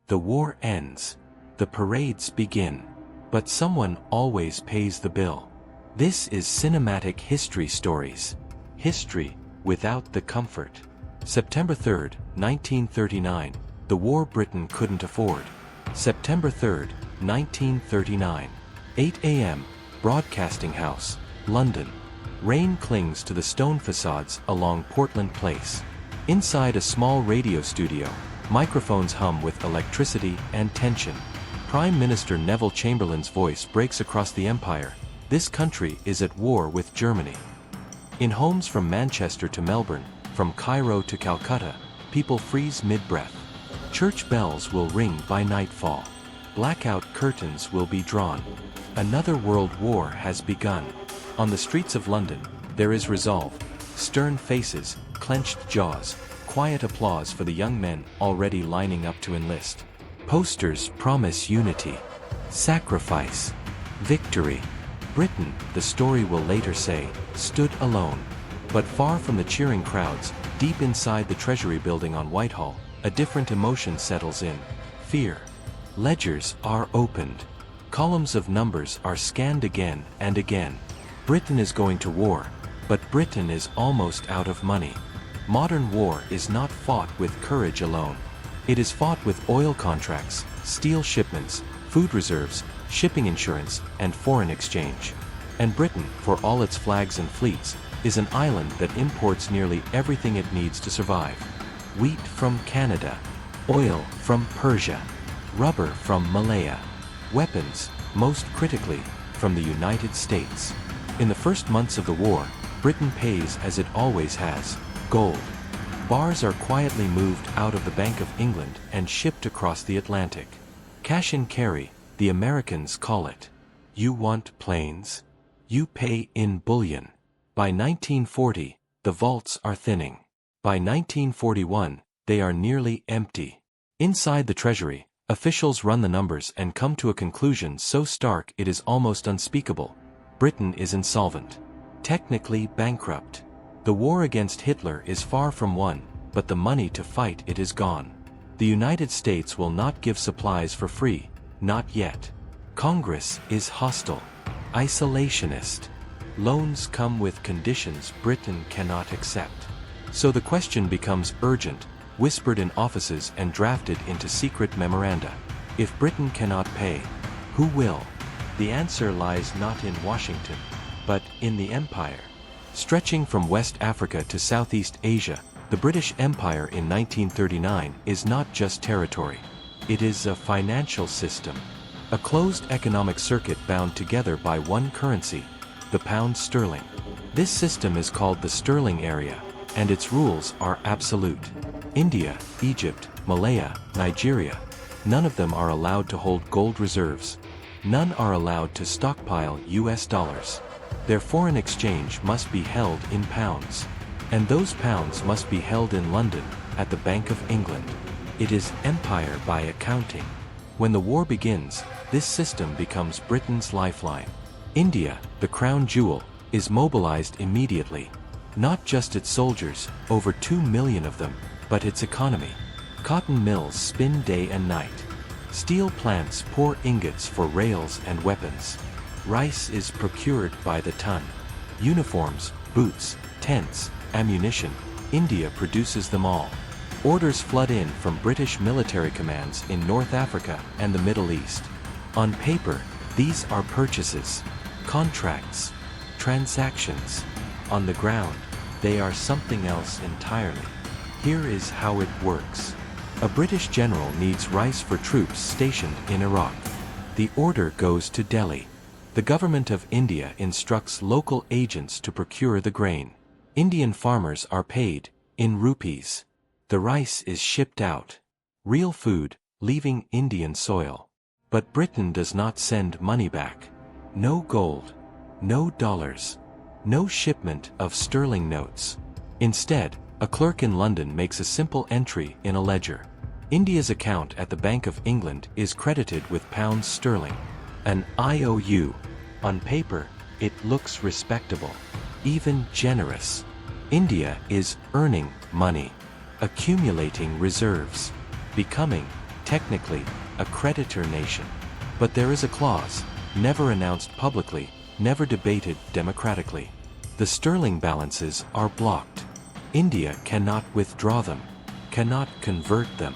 The war ends. The parades begin. But someone always pays the bill. This is Cinematic History Stories. History without the comfort. September 3, 1939. The war Britain couldn't afford. September 3, 1939. 8 a.m. Broadcasting House, London. Rain clings to the stone facades along Portland Place. Inside a small radio studio, microphones hum with electricity and tension. Prime Minister Neville Chamberlain's voice breaks across the empire. This country is at war with Germany. In homes from Manchester to Melbourne, from Cairo to Calcutta, people freeze mid-breath. Church bells will ring by nightfall. Blackout curtains will be drawn. Another world war has begun. On the streets of London, there is resolve. Stern faces, clenched jaws, quiet applause for the young men already lining up to enlist. Posters promise unity, sacrifice, victory. Britain, the story will later say, stood alone. But far from the cheering crowds, deep inside the Treasury building on Whitehall, a different emotion settles in. Fear. Ledgers are opened. Columns of numbers are scanned again and again. Britain is going to war, but Britain is almost out of money. Modern war is not fought with courage alone. It is fought with oil contracts, steel shipments, food reserves, shipping insurance, and foreign exchange. And Britain, for all its flags and fleets, is an island that imports nearly everything it needs to survive. Wheat from Canada, oil from Persia, rubber from Malaya, weapons, most critically, from the United States. In the first months of the war, Britain pays as it always has, gold. Bars are quietly moved out of the Bank of England and shipped across the Atlantic. Cash and carry, the Americans call it. You want planes? You pay in bullion. By 1940, the vaults are thinning. By 1941, they are nearly empty. Inside the Treasury, officials run the numbers and come to a conclusion so stark it is almost unspeakable. Britain is insolvent. Technically bankrupt. The war against Hitler is far from won, but the money to fight it is gone. The United States will not give supplies for free, not yet. Congress is hostile. Isolationist. Loans come with conditions Britain cannot accept. So the question becomes urgent, whispered in offices and drafted into secret memoranda. If Britain cannot pay, who will? The answer lies not in Washington, but in the empire. Stretching from West Africa to Southeast Asia, the British Empire in 1939 is not just territory. It is a financial system. A closed economic circuit bound together by one currency, the pound sterling. This system is called the Sterling Area, and its rules are absolute. India, Egypt, Malaya, Nigeria, none of them are allowed to hold gold reserves. None are allowed to stockpile US dollars. Their foreign exchange must be held in pounds. And those pounds must be held in London, at the Bank of England. It is empire by accounting. When the war begins, this system becomes Britain's lifeline. India, the crown jewel, is mobilized immediately. Not just its soldiers, over 2 million of them, but its economy. Cotton mills spin day and night. Steel plants pour ingots for rails and weapons. Rice is procured by the ton. Uniforms, boots, tents, ammunition, India produces them all. Orders flood in from British military commands in North Africa and the Middle East. On paper, these are purchases, contracts, transactions. On the ground, they are something else entirely. Here is how it works. A British general needs rice for troops stationed in Iraq. The order goes to Delhi. The government of India instructs local agents to procure the grain. Indian farmers are paid in rupees. The rice is shipped out. Real food, leaving Indian soil. But Britain does not send money back. No gold. No dollars. No shipment of sterling notes. Instead, a clerk in London makes a simple entry in a ledger. India's account at the Bank of England is credited with pounds sterling. An IOU. On paper, it looks respectable. Even generous. India is earning money. Accumulating reserves. Becoming technically, a creditor nation. But there is a clause, never announced publicly, never debated democratically. The sterling balances are blocked. India cannot withdraw them, cannot convert them,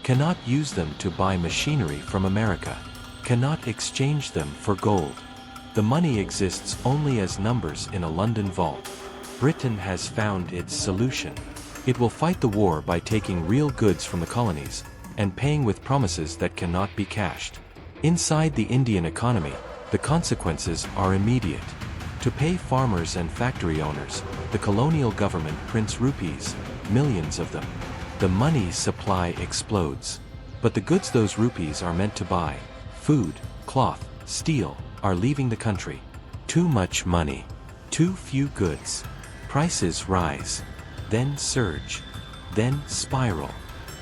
cannot use them to buy machinery from America, cannot exchange them for gold. The money exists only as numbers in a London vault. Britain has found its solution. It will fight the war by taking real goods from the colonies and paying with promises that cannot be cashed. Inside the Indian economy, the consequences are immediate. To pay farmers and factory owners, the colonial government prints rupees, millions of them. The money supply explodes. But the goods those rupees are meant to buy, food, cloth, steel, are leaving the country. Too much money. Too few goods. Prices rise. Then surge. Then spiral.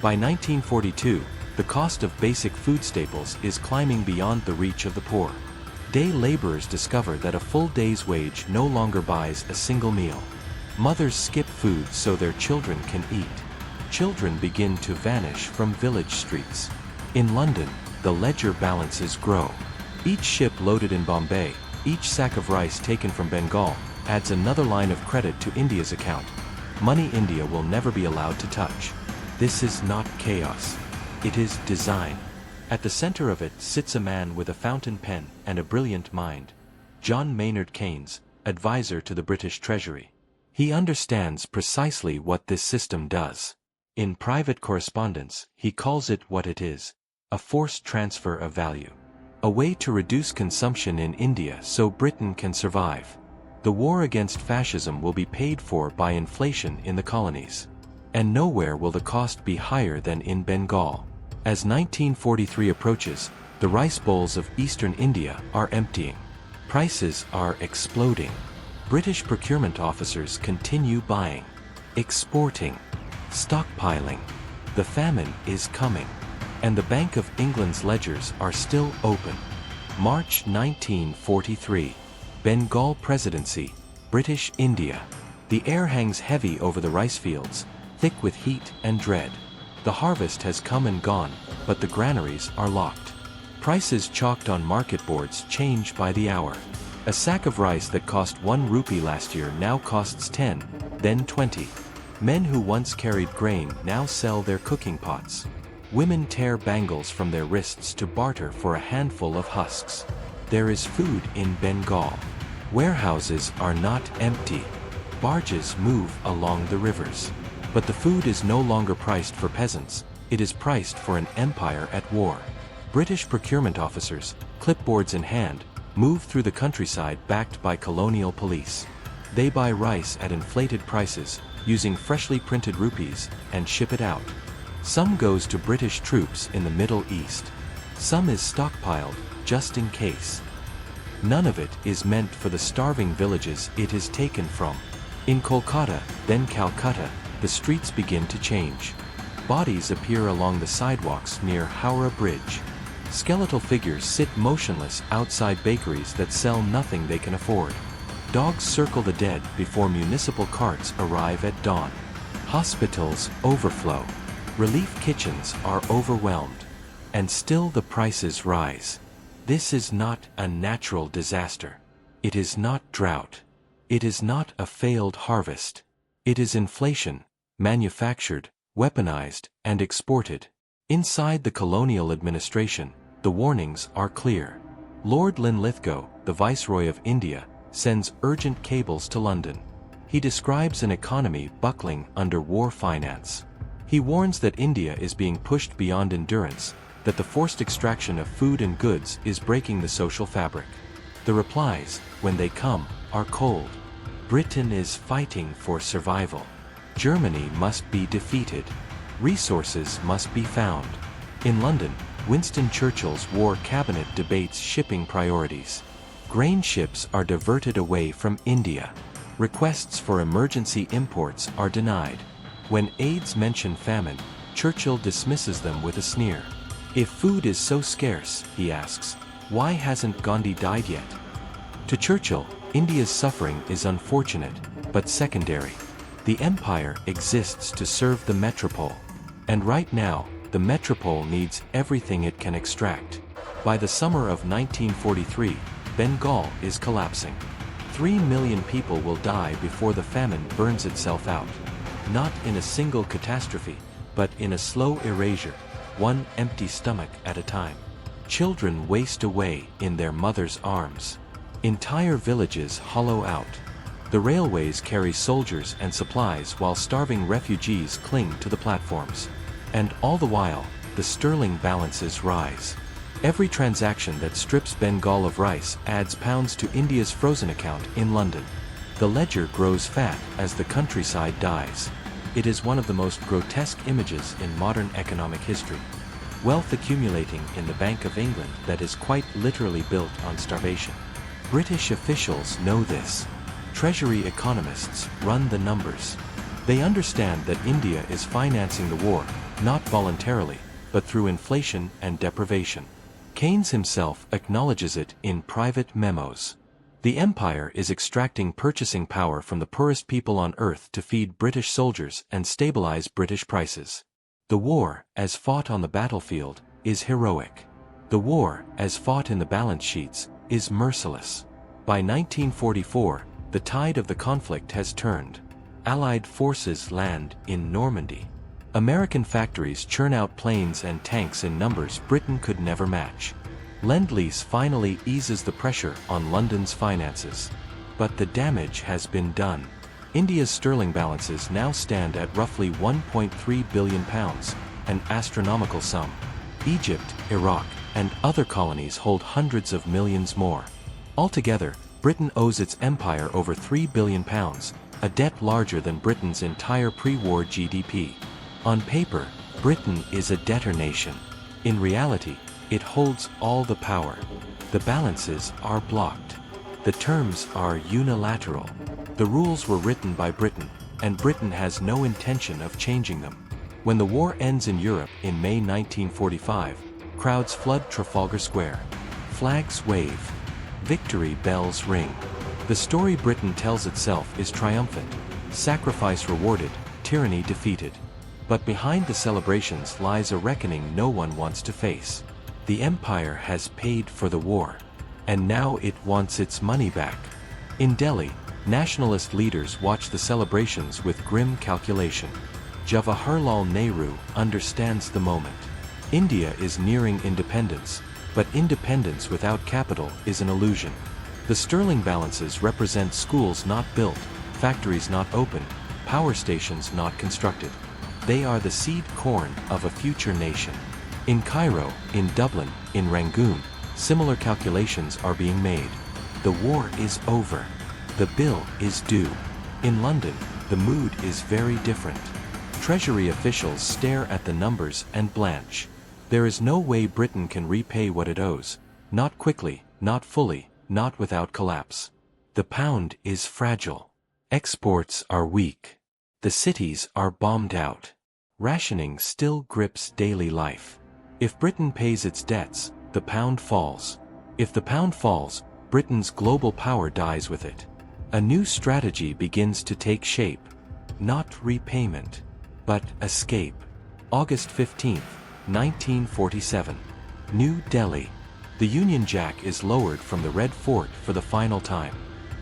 By 1942, the cost of basic food staples is climbing beyond the reach of the poor. Day laborers discover that a full day's wage no longer buys a single meal. Mothers skip food so their children can eat. Children begin to vanish from village streets. In London, the ledger balances grow. Each ship loaded in Bombay, each sack of rice taken from Bengal, adds another line of credit to India's account. Money India will never be allowed to touch. This is not chaos. It is design. At the center of it sits a man with a fountain pen and a brilliant mind. John Maynard Keynes, advisor to the British Treasury. He understands precisely what this system does. In private correspondence, he calls it what it is: a forced transfer of value. A way to reduce consumption in India so Britain can survive. The war against fascism will be paid for by inflation in the colonies. And nowhere will the cost be higher than in Bengal. As 1943 approaches, the rice bowls of eastern India are emptying. Prices are exploding. British procurement officers continue buying, exporting, stockpiling. The famine is coming. And the Bank of England's ledgers are still open. March 1943. Bengal Presidency, British India. The air hangs heavy over the rice fields, thick with heat and dread. The harvest has come and gone, but the granaries are locked. Prices chalked on market boards change by the hour. A sack of rice that cost 1 rupee last year now costs 10, then 20. Men who once carried grain now sell their cooking pots. Women tear bangles from their wrists to barter for a handful of husks. There is food in Bengal. Warehouses are not empty. Barges move along the rivers. But the food is no longer priced for peasants, it is priced for an empire at war. British procurement officers, clipboards in hand, move through the countryside backed by colonial police. They buy rice at inflated prices, using freshly printed rupees, and ship it out. Some goes to British troops in the Middle East. Some is stockpiled, just in case. None of it is meant for the starving villages it is taken from. In Kolkata, then Calcutta, the streets begin to change. Bodies appear along the sidewalks near Howrah Bridge. Skeletal figures sit motionless outside bakeries that sell nothing they can afford. Dogs circle the dead before municipal carts arrive at dawn. Hospitals overflow. Relief kitchens are overwhelmed. And still the prices rise. This is not a natural disaster. It is not drought. It is not a failed harvest. It is inflation, manufactured, weaponized, and exported. Inside the colonial administration, the warnings are clear. Lord Linlithgow, the Viceroy of India, sends urgent cables to London. He describes an economy buckling under war finance. He warns that India is being pushed beyond endurance, that the forced extraction of food and goods is breaking the social fabric. The replies, when they come, are cold. Britain is fighting for survival. Germany must be defeated. Resources must be found. In London, Winston Churchill's war cabinet debates shipping priorities. Grain ships are diverted away from India. Requests for emergency imports are denied. When aides mention famine, Churchill dismisses them with a sneer. If food is so scarce, he asks, why hasn't Gandhi died yet? To Churchill, India's suffering is unfortunate, but secondary. The empire exists to serve the metropole. And right now, the metropole needs everything it can extract. By the summer of 1943, Bengal is collapsing. 3 million people will die before the famine burns itself out. Not in a single catastrophe, but in a slow erasure, one empty stomach at a time. Children waste away in their mother's arms. Entire villages hollow out. The railways carry soldiers and supplies while starving refugees cling to the platforms. And all the while, the sterling balances rise. Every transaction that strips Bengal of rice adds pounds to India's frozen account in London. The ledger grows fat as the countryside dies. It is one of the most grotesque images in modern economic history. Wealth accumulating in the Bank of England that is quite literally built on starvation. British officials know this. Treasury economists run the numbers. They understand that India is financing the war, not voluntarily, but through inflation and deprivation. Keynes himself acknowledges it in private memos. The empire is extracting purchasing power from the poorest people on earth to feed British soldiers and stabilize British prices. The war, as fought on the battlefield, is heroic. The war, as fought in the balance sheets, is merciless. By 1944, the tide of the conflict has turned. Allied forces land in Normandy. American factories churn out planes and tanks in numbers Britain could never match. Lend-Lease finally eases the pressure on London's finances. But the damage has been done. India's sterling balances now stand at roughly £1.3 billion, an astronomical sum. Egypt, Iraq, and other colonies hold hundreds of millions more. Altogether, Britain owes its empire over £3 billion, a debt larger than Britain's entire pre-war GDP. On paper, Britain is a debtor nation. In reality, it holds all the power. The balances are blocked. The terms are unilateral. The rules were written by Britain, and Britain has no intention of changing them. When the war ends in Europe in May 1945, crowds flood Trafalgar Square. Flags wave. Victory bells ring. The story Britain tells itself is triumphant. Sacrifice rewarded, tyranny defeated. But behind the celebrations lies a reckoning no one wants to face. The empire has paid for the war. And now it wants its money back. In Delhi, nationalist leaders watch the celebrations with grim calculation. Jawaharlal Nehru understands the moment. India is nearing independence, but independence without capital is an illusion. The sterling balances represent schools not built, factories not opened, power stations not constructed. They are the seed corn of a future nation. In Cairo, in Dublin, in Rangoon, similar calculations are being made. The war is over. The bill is due. In London, the mood is very different. Treasury officials stare at the numbers and blanch. There is no way Britain can repay what it owes. Not quickly, not fully, not without collapse. The pound is fragile. Exports are weak. The cities are bombed out. Rationing still grips daily life. If Britain pays its debts, the pound falls. If the pound falls, Britain's global power dies with it. A new strategy begins to take shape. Not repayment, but escape. August 15, 1947. New Delhi. The Union Jack is lowered from the Red Fort for the final time.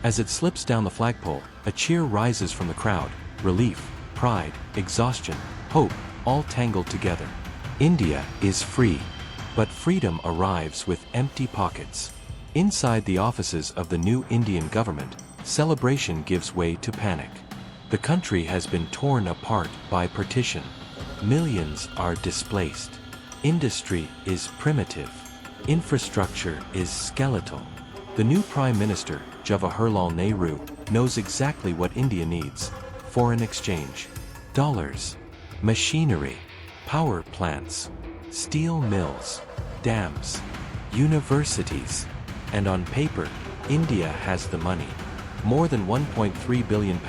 As it slips down the flagpole, a cheer rises from the crowd. Relief, pride, exhaustion, hope, all tangled together. India is free. But freedom arrives with empty pockets. Inside the offices of the new Indian government, celebration gives way to panic. The country has been torn apart by partition. Millions are displaced. Industry is primitive. Infrastructure is skeletal. The new Prime Minister, Jawaharlal Nehru, knows exactly what India needs: foreign exchange, dollars, machinery, power plants, steel mills, dams, universities. And on paper, India has the money. More than £1.3 billion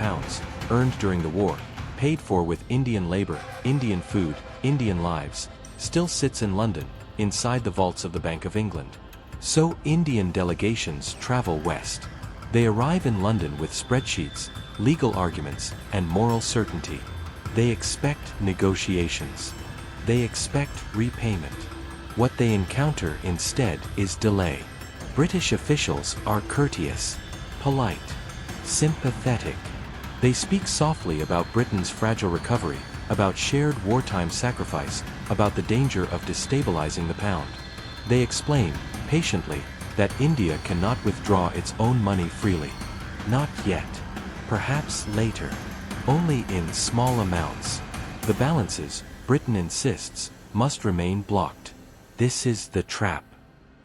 earned during the war, paid for with Indian labor, Indian food, Indian lives, still sits in London, inside the vaults of the Bank of England. So Indian delegations travel west. They arrive in London with spreadsheets, legal arguments, and moral certainty. They expect negotiations. They expect repayment. What they encounter instead is delay. British officials are courteous, polite, sympathetic. They speak softly about Britain's fragile recovery, about shared wartime sacrifice, about the danger of destabilizing the pound. They explain, patiently, that India cannot withdraw its own money freely. Not yet. Perhaps later. Only in small amounts. The balances, Britain insists, must remain blocked. This is the trap.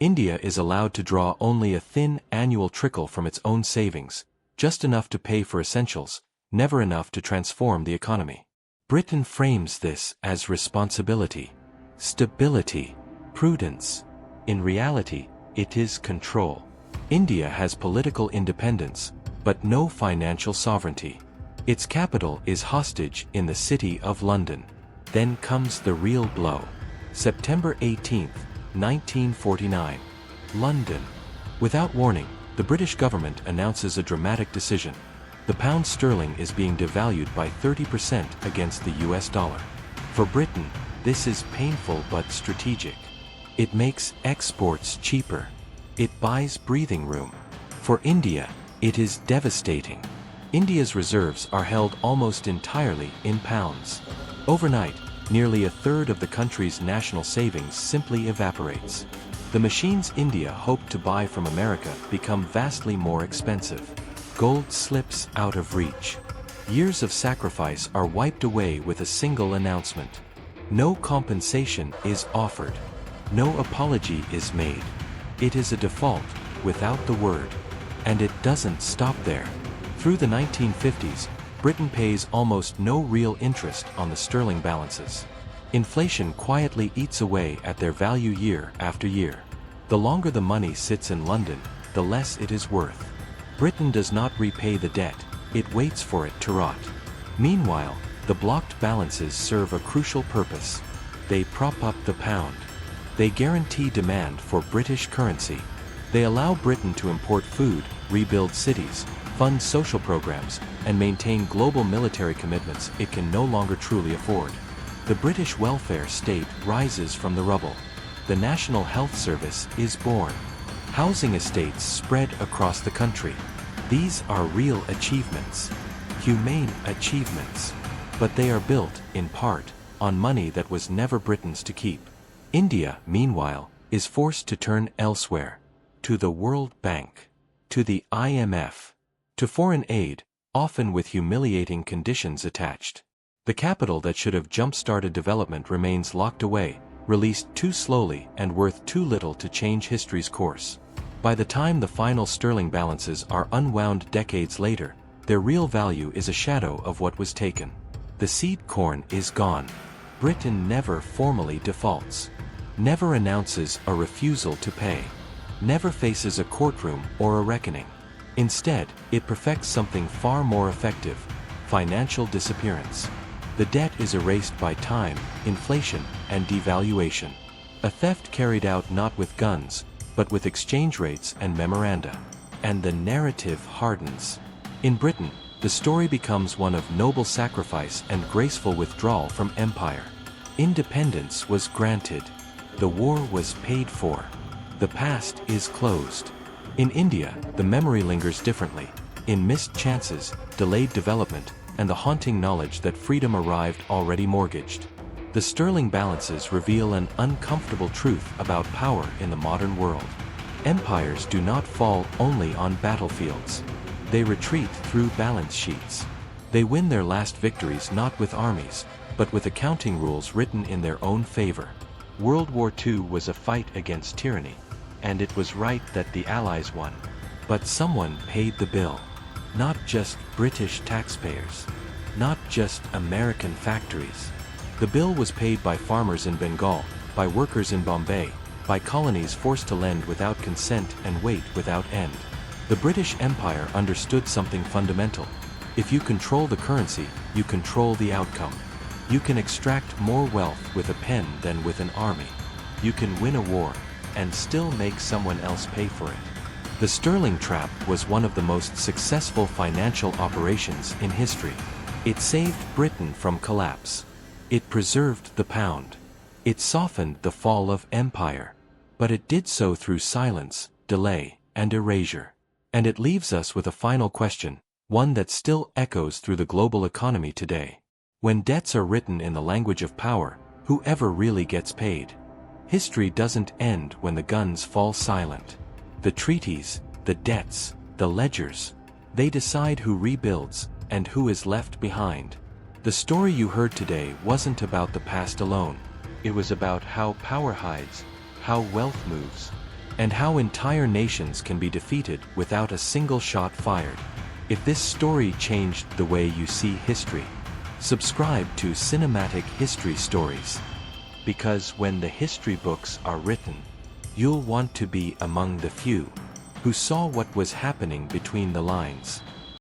India is allowed to draw only a thin annual trickle from its own savings, just enough to pay for essentials, never enough to transform the economy. Britain frames this as responsibility, stability, prudence. In reality, it is control. India has political independence, but no financial sovereignty. Its capital is hostage in the City of London. Then comes the real blow. September 18, 1949. London. Without warning, the British government announces a dramatic decision. The pound sterling is being devalued by 30% against the US dollar. For Britain, this is painful but strategic. It makes exports cheaper. It buys breathing room. For India, it is devastating. India's reserves are held almost entirely in pounds. Overnight, nearly a third of the country's national savings simply evaporates. The machines India hoped to buy from America become vastly more expensive. Gold slips out of reach. Years of sacrifice are wiped away with a single announcement. No compensation is offered. No apology is made. It is a default, without the word. And it doesn't stop there. Through the 1950s, Britain pays almost no real interest on the sterling balances. Inflation quietly eats away at their value year after year. The longer the money sits in London, the less it is worth. Britain does not repay the debt, it waits for it to rot. Meanwhile, the blocked balances serve a crucial purpose. They prop up the pound. They guarantee demand for British currency. They allow Britain to import food, rebuild cities, fund social programs, and maintain global military commitments it can no longer truly afford. The British welfare state rises from the rubble. The National Health Service is born. Housing estates spread across the country. These are real achievements. Humane achievements. But they are built, in part, on money that was never Britain's to keep. India, meanwhile, is forced to turn elsewhere. To the World Bank. To the IMF. To foreign aid, often with humiliating conditions attached. The capital that should have jump-started development remains locked away, released too slowly and worth too little to change history's course. By the time the final sterling balances are unwound decades later, their real value is a shadow of what was taken. The seed corn is gone. Britain never formally defaults. Never announces a refusal to pay. Never faces a courtroom or a reckoning. Instead, it perfects something far more effective: financial disappearance. The debt is erased by time, inflation, and devaluation. A theft carried out not with guns, but with exchange rates and memoranda. And the narrative hardens. In Britain, the story becomes one of noble sacrifice and graceful withdrawal from empire. Independence was granted. The war was paid for. The past is closed. In India, the memory lingers differently, in missed chances, delayed development, and the haunting knowledge that freedom arrived already mortgaged. The sterling balances reveal an uncomfortable truth about power in the modern world. Empires do not fall only on battlefields. They retreat through balance sheets. They win their last victories not with armies, but with accounting rules written in their own favor. World War II was a fight against tyranny, and it was right that the Allies won. But someone paid the bill. Not just British taxpayers. Not just American factories. The bill was paid by farmers in Bengal, by workers in Bombay, by colonies forced to lend without consent and wait without end. The British Empire understood something fundamental. If you control the currency, you control the outcome. You can extract more wealth with a pen than with an army. You can win a war, and still make someone else pay for it. The sterling trap was one of the most successful financial operations in history. It saved Britain from collapse. It preserved the pound. It softened the fall of empire. But it did so through silence, delay, and erasure. And it leaves us with a final question, one that still echoes through the global economy today. When debts are written in the language of power, who ever really gets paid? History doesn't end when the guns fall silent. The treaties, the debts, the ledgers, they decide who rebuilds and who is left behind. The story you heard today wasn't about the past alone. It was about how power hides, how wealth moves, and how entire nations can be defeated without a single shot fired. If this story changed the way you see history, subscribe to Cinematic History Stories. Because when the history books are written, you'll want to be among the few who saw what was happening between the lines.